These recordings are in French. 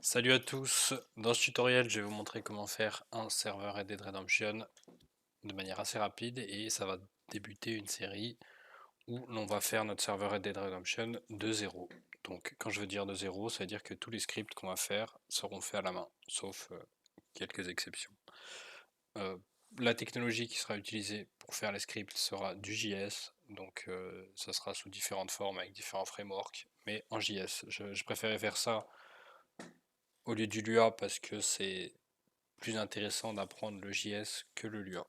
Salut à tous, dans ce tutoriel je vais vous montrer comment faire un serveur Red Dead Redemption de manière assez rapide et ça va débuter une série où l'on va faire notre serveur Red Dead Redemption de zéro. Donc quand je veux dire de zéro, ça veut dire que tous les scripts qu'on va faire seront faits à la main, sauf quelques exceptions. Euh, la technologie qui sera utilisée pour faire les scripts sera du JS, donc ça sera sous différentes formes avec différents frameworks, mais en JS. Je préférais faire ça au lieu du Lua parce que c'est plus intéressant d'apprendre le JS que le Lua.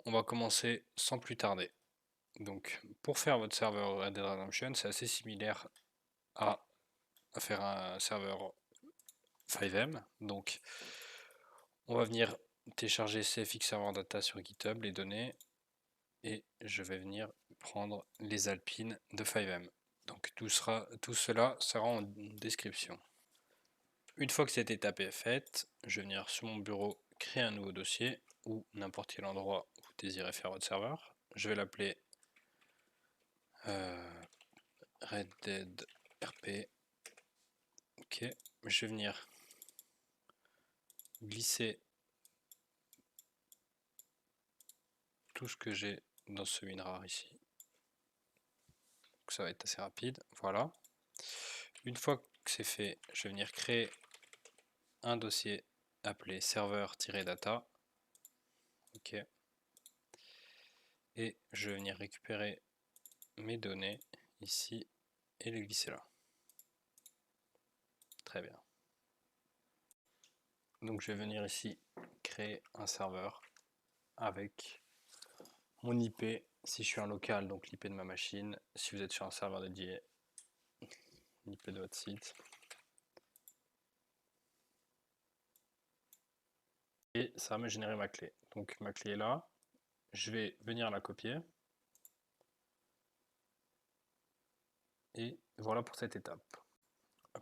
On va commencer sans plus tarder. Donc pour faire votre serveur Red Dead Redemption, c'est assez similaire à faire un serveur 5M. Donc on va venir télécharger CFX Server Data sur GitHub, les données, et je vais venir prendre les alpines de 5M. Donc tout cela sera en description. Une fois que cette étape est faite, je vais venir sur mon bureau créer un nouveau dossier ou n'importe quel endroit où vous désirez faire votre serveur. Je vais l'appeler Red Dead RP. Ok, je vais venir glisser tout ce que j'ai dans ce WinRAR ici. Donc ça va être assez rapide. Voilà. Une fois que c'est fait, je vais venir créer un dossier appelé serveur-data. Ok. Et je vais venir récupérer mes données ici et les glisser là. Très bien. Donc je vais venir ici créer un serveur avec mon IP si je suis en local, donc l'IP de ma machine. Si vous êtes sur un serveur dédié, l'IP de votre site. Et ça va me générer ma clé. Donc ma clé est là. Je vais venir la copier. Et voilà pour cette étape.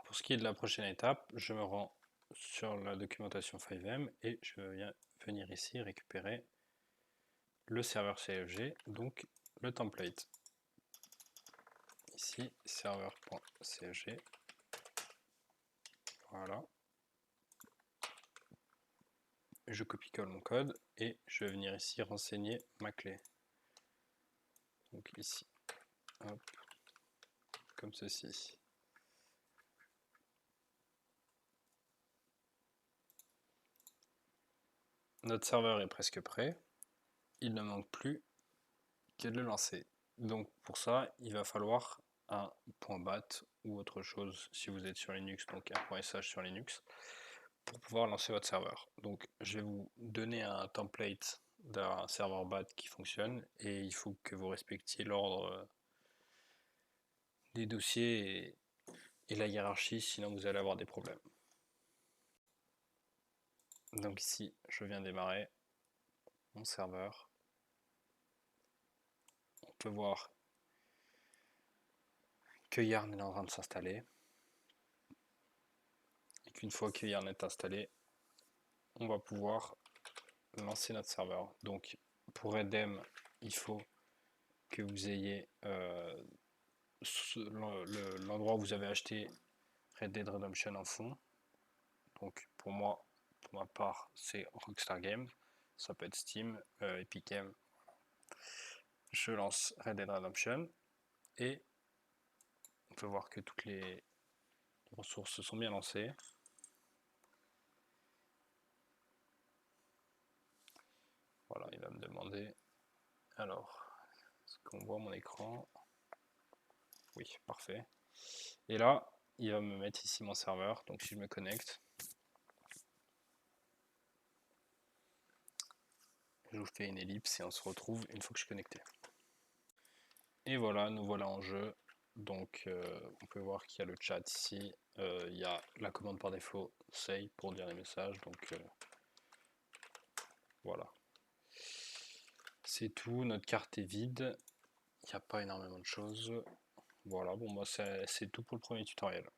Pour ce qui est de la prochaine étape, je me rends sur la documentation 5M et je viens venir ici récupérer le serveur CFG, donc le template. Ici, serveur.cfg. Voilà. Je copie-colle mon code et je vais venir ici renseigner ma clé. Donc ici, hop, comme ceci. Notre serveur est presque prêt. Il ne manque plus que de le lancer. Donc pour ça, il va falloir un .bat ou autre chose si vous êtes sur Linux, donc un .sh sur Linux, pour pouvoir lancer votre serveur. Donc je vais vous donner un template d'un serveur BAT qui fonctionne et il faut que vous respectiez l'ordre des dossiers et la hiérarchie, sinon vous allez avoir des problèmes. Donc ici, je viens démarrer mon serveur. On peut voir que Yarn est en train de s'installer. Et qu'une fois que Yarn est installé, on va pouvoir lancer notre serveur. Donc pour Redem, il faut que vous ayez l'endroit où vous avez acheté Red Dead Redemption en fond. Donc pour moi, pour ma part, c'est Rockstar Games. Ça peut être Steam, Epic Games. Je lance Red Dead Redemption et on peut voir que toutes les ressources se sont bien lancées. Voilà, il va me demander. Alors, est-ce qu'on voit mon écran? Oui, parfait. Et là, il va me mettre ici mon serveur. Donc si je me connecte, je vous fais une ellipse et on se retrouve une fois que je suis connecté. Et voilà, nous voilà en jeu. Donc on peut voir qu'il y a le chat ici. Il y a la commande par défaut say pour dire les messages. Donc voilà. C'est tout, notre carte est vide. Il n'y a pas énormément de choses. Voilà, bon moi c'est tout pour le premier tutoriel.